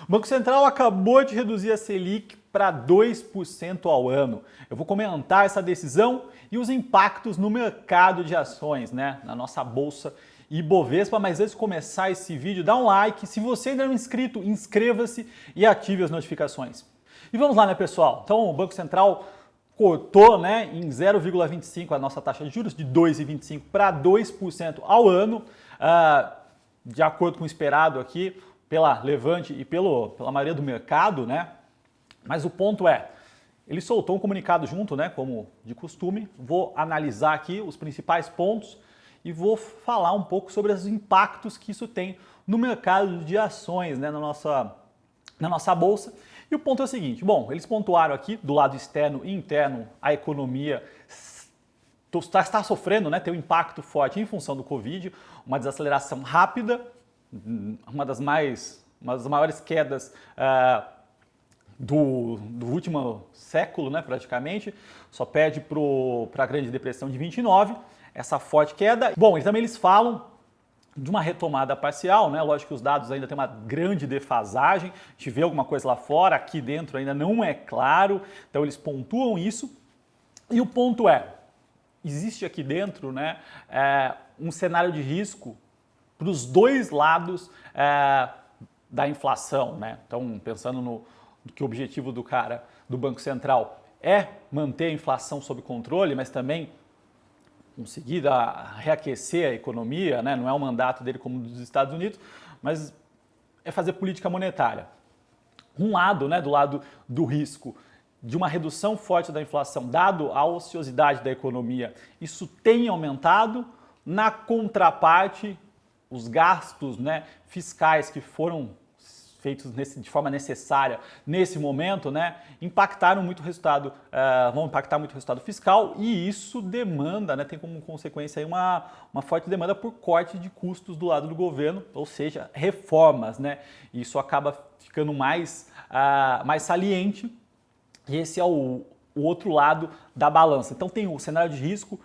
O Banco Central acabou de reduzir a Selic para 2% ao ano. Eu vou comentar essa decisão e os impactos no mercado de ações, né? Na nossa bolsa Ibovespa. Mas antes de começar esse vídeo, dá um like. Se você ainda não é inscrito, inscreva-se e ative as notificações. E vamos lá, né, pessoal? Então, o Banco Central cortou, né, em 0,25 a nossa taxa de juros de 2,25 para 2% ao ano, de acordo com o esperado aqui pela Levante e pela maioria do mercado, né? Mas o ponto é, ele soltou um comunicado junto, né, como de costume. Vou analisar aqui os principais pontos e vou falar um pouco sobre os impactos que isso tem no mercado de ações, né, na nossa bolsa. E o ponto é o seguinte, bom, eles pontuaram aqui do lado externo e interno a economia está sofrendo, né, tem um impacto forte em função do Covid, uma desaceleração rápida, uma das maiores quedas do último século, né, praticamente, só perde para a Grande Depressão de 29, essa forte queda. Bom, e também eles falam de uma retomada parcial, né? Lógico que os dados ainda têm uma grande defasagem, a gente vê alguma coisa lá fora, aqui dentro ainda não é claro, então eles pontuam isso. E o ponto é, existe aqui dentro, né, um cenário de risco para os dois lados da inflação, né? Então, pensando no que o objetivo do Banco Central é manter a inflação sob controle, mas também conseguir reaquecer a economia, né? Não é o mandato dele como dos Estados Unidos, mas é fazer política monetária. Um lado, né, do lado do risco de uma redução forte da inflação, dado a ociosidade da economia, isso tem aumentado. Na contraparte, os gastos, né, fiscais que foram feitos de forma necessária nesse momento, né, vão impactar muito o resultado fiscal, e isso demanda, né, tem como consequência aí uma forte demanda por corte de custos do lado do governo, ou seja, reformas, né, e isso acaba ficando mais saliente, e esse é o outro lado da balança. Então tem o cenário de risco,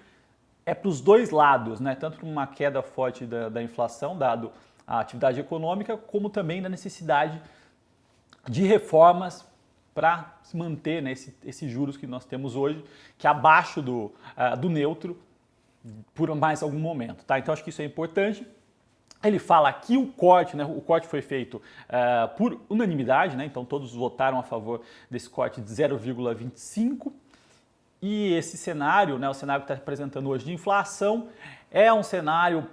para os dois lados, né, tanto uma queda forte da inflação, dado a atividade econômica, como também da necessidade de reformas para se manter, né, esses juros que nós temos hoje, que é abaixo do neutro por mais algum momento. Tá? Então acho que isso é importante. Ele fala que o corte foi feito por unanimidade, né, então todos votaram a favor desse corte de 0,25. E esse cenário, né, o cenário que está apresentando hoje de inflação, é um cenário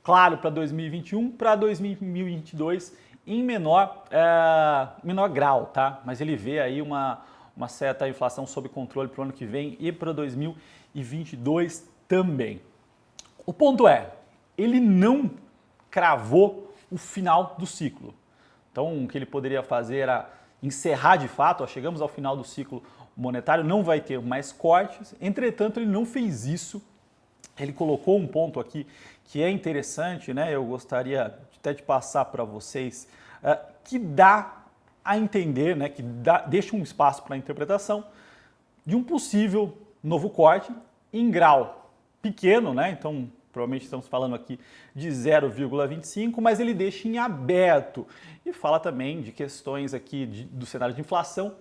claro para 2021, para 2022 em menor grau, tá? Mas ele vê aí uma certa inflação sob controle para o ano que vem e para 2022 também. O ponto é, ele não cravou o final do ciclo. Então, o que ele poderia fazer era encerrar de fato, chegamos ao final do ciclo monetário, não vai ter mais cortes, entretanto, ele não fez isso. Ele colocou um ponto aqui que é interessante, né? Eu gostaria até de passar para vocês, que dá a entender, né? Que deixa um espaço para a interpretação de um possível novo corte em grau pequeno, né? Então, provavelmente estamos falando aqui de 0,25, mas ele deixa em aberto e fala também de questões aqui do cenário de inflação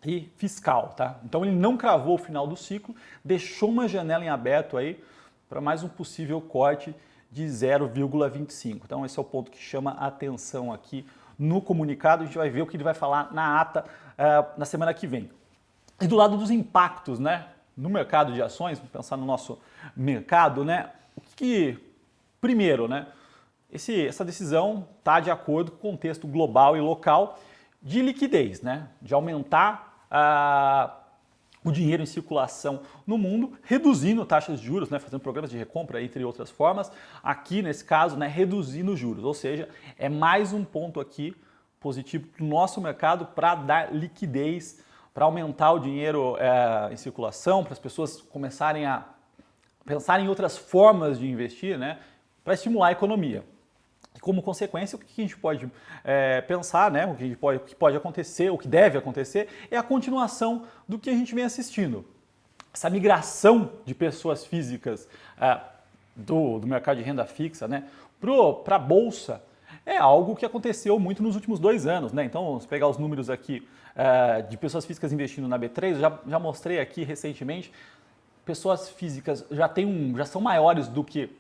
e fiscal, tá? Então ele não cravou o final do ciclo, deixou uma janela em aberto aí para mais um possível corte de 0,25. Então esse é o ponto que chama a atenção aqui no comunicado. A gente vai ver o que ele vai falar na ata na semana que vem. E do lado dos impactos, né, no mercado de ações, vamos pensar no nosso mercado, né, primeiro, né, essa decisão está de acordo com o contexto global e local de liquidez, né, de aumentar o dinheiro em circulação no mundo, reduzindo taxas de juros, né, fazendo programas de recompra, entre outras formas. Aqui, nesse caso, né, reduzindo os juros, ou seja, é mais um ponto aqui positivo para o nosso mercado para dar liquidez, para aumentar o dinheiro em circulação, para as pessoas começarem a pensar em outras formas de investir, né, para estimular a economia. E como consequência, o que a gente pode pensar, né, o que pode acontecer, o que deve acontecer, é a continuação do que a gente vem assistindo. Essa migração de pessoas físicas do mercado de renda fixa, né, para a Bolsa, é algo que aconteceu muito nos últimos 2 anos, né? Então, se pegar os números aqui de pessoas físicas investindo na B3, já mostrei aqui recentemente, pessoas físicas já são maiores do que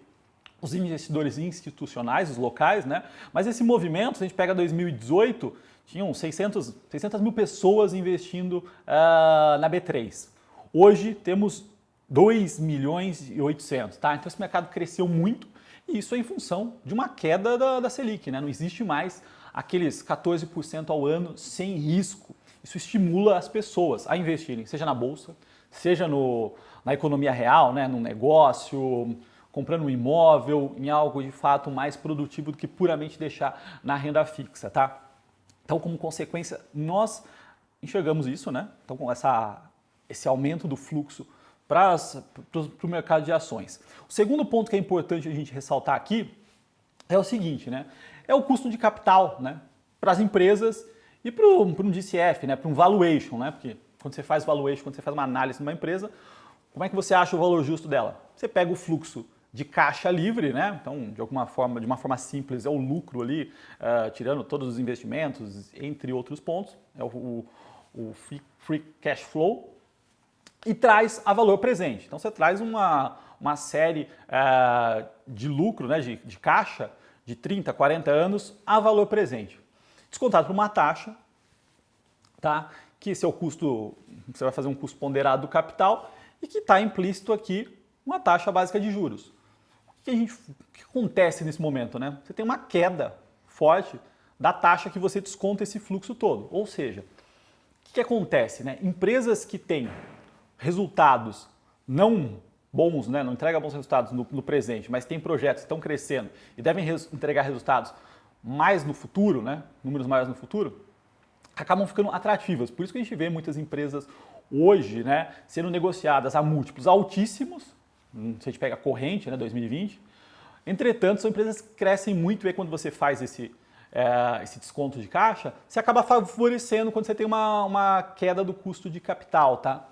os investidores institucionais, os locais, né? Mas esse movimento, se a gente pega 2018, tinham 600 mil pessoas investindo na B3. Hoje temos 2 milhões e 800, tá? Então esse mercado cresceu muito e isso é em função de uma queda da Selic, né? Não existe mais aqueles 14% ao ano sem risco. Isso estimula as pessoas a investirem, seja na bolsa, seja na economia real, né? Num negócio, comprando um imóvel, em algo de fato mais produtivo do que puramente deixar na renda fixa, tá? Então, como consequência, nós enxergamos isso, né? Então, com esse aumento do fluxo para o mercado de ações. O segundo ponto que é importante a gente ressaltar aqui é o seguinte, né? É o custo de capital, né? Para as empresas e para um DCF, né? Para um valuation, né? Porque quando você faz valuation, quando você faz uma análise de uma empresa, como é que você acha o valor justo dela? Você pega o fluxo de caixa livre, né? Então, de uma forma simples, é o lucro ali, tirando todos os investimentos, entre outros pontos, é o free cash flow, e traz a valor presente. Então, você traz uma série de lucro, né? de caixa, de 30, 40 anos a valor presente. Descontado por uma taxa, tá? Que esse é o custo, você vai fazer um custo ponderado do capital e que está implícito aqui uma taxa básica de juros. O que acontece nesse momento, né? Você tem uma queda forte da taxa que você desconta esse fluxo todo. Ou seja, o que acontece, né? Empresas que têm resultados não bons, né? Não entregam bons resultados no presente, mas têm projetos que estão crescendo e devem entregar resultados mais no futuro, né? Números maiores no futuro, acabam ficando atrativas. Por isso que a gente vê muitas empresas hoje, né, sendo negociadas a múltiplos altíssimos. Se a gente pega a corrente, né, 2020. Entretanto, são empresas que crescem muito e quando você faz esse desconto de caixa, você acaba favorecendo quando você tem uma queda do custo de capital, tá?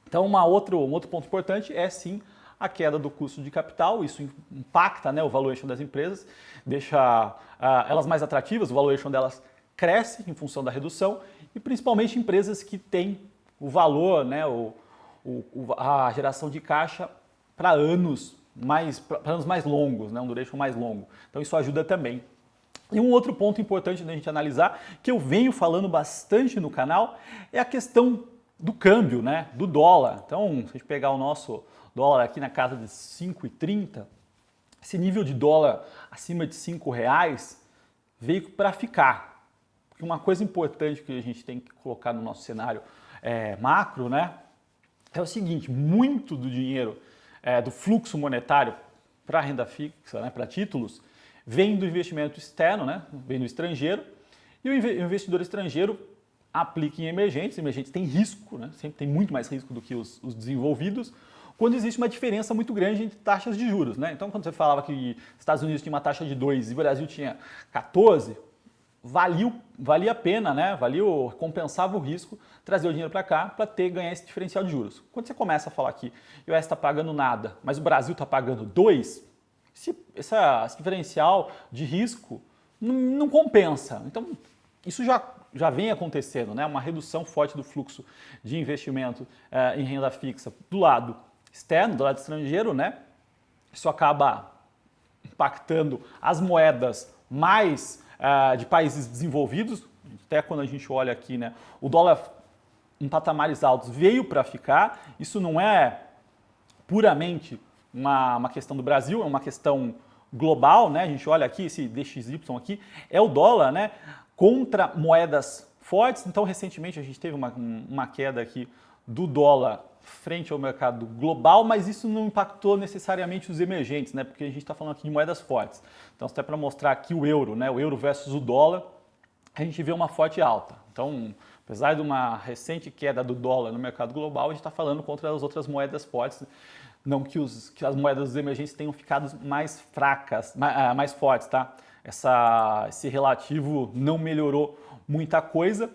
Então, um outro ponto importante é sim a queda do custo de capital. Isso impacta, né, o valuation das empresas, deixa elas mais atrativas, o valuation delas cresce em função da redução e principalmente empresas que têm o valor, né, a geração de caixa para anos mais longos, né, um duration mais longo. Então isso ajuda também. E um outro ponto importante da gente analisar, que eu venho falando bastante no canal, é a questão do câmbio, né, do dólar. Então, se a gente pegar o nosso dólar aqui na casa de 5,30, esse nível de dólar acima de R$5 veio para ficar. Porque uma coisa importante que a gente tem que colocar no nosso cenário macro, né, é o seguinte: muito do dinheiro do fluxo monetário para renda fixa, né, para títulos, vem do investimento externo, né, vem do estrangeiro, e o investidor estrangeiro aplica em emergentes. Emergentes têm risco, né, sempre tem muito mais risco do que os desenvolvidos, quando existe uma diferença muito grande entre taxas de juros, né? Então, quando você falava que Estados Unidos tinha uma taxa de 2 e o Brasil tinha 14, valia a pena, né? Compensava o risco trazer o dinheiro para cá para ganhar esse diferencial de juros. Quando você começa a falar que o US está pagando nada, mas o Brasil está pagando 2, esse diferencial de risco não compensa. Então, isso já vem acontecendo, né? Uma redução forte do fluxo de investimento em renda fixa do lado externo, do lado estrangeiro, né? Isso acaba impactando as moedas mais de países desenvolvidos. Até quando a gente olha aqui, né, o dólar em patamares altos veio para ficar. Isso não é puramente uma questão do Brasil, é uma questão global, né? A gente olha aqui, esse DXY aqui é o dólar, né, contra moedas fortes. Então, recentemente a gente teve uma queda aqui do dólar frente ao mercado global, mas isso não impactou necessariamente os emergentes, né? Porque a gente está falando aqui de moedas fortes. Então, até para mostrar aqui o euro, né? O euro versus o dólar, a gente vê uma forte alta. Então, apesar de uma recente queda do dólar no mercado global, a gente está falando contra as outras moedas fortes. Não que as moedas dos emergentes tenham ficado mais fracas, mais fortes, tá? Esse relativo não melhorou muita coisa.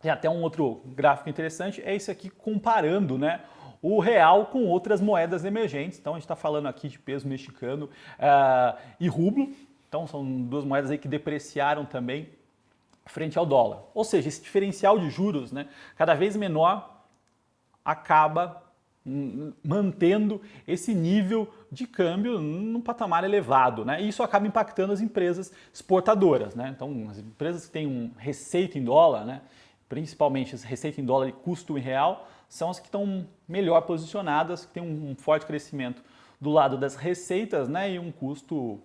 E até um outro gráfico interessante é esse aqui comparando, né, o real com outras moedas emergentes. Então a gente está falando aqui de peso mexicano e rublo. Então são duas moedas aí que depreciaram também frente ao dólar. Ou seja, esse diferencial de juros, né, cada vez menor, acaba mantendo esse nível de câmbio num patamar elevado, né? E isso acaba impactando as empresas exportadoras, né? Então, as empresas que têm receita em dólar, né, principalmente as receita em dólar e custo em real, são as que estão melhor posicionadas, que têm um forte crescimento do lado das receitas, né, e um custo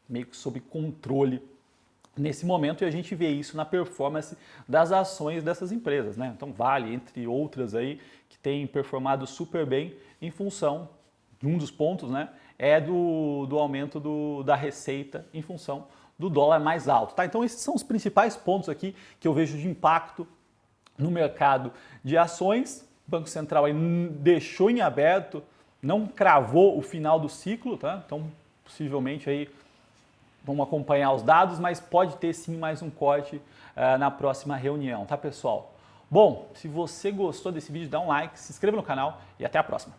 meio que sob controle nesse momento, e a gente vê isso na performance das ações dessas empresas, né? Então, Vale, entre outras aí, que têm performado super bem em função de um dos pontos, né, é do aumento da receita em função do dólar mais alto, tá? Então, esses são os principais pontos aqui que eu vejo de impacto no mercado de ações. O Banco Central aí deixou em aberto, não cravou o final do ciclo, tá? Então, possivelmente aí vamos acompanhar os dados, mas pode ter sim mais um corte na próxima reunião, tá, pessoal? Bom, se você gostou desse vídeo, dá um like, se inscreva no canal e até a próxima.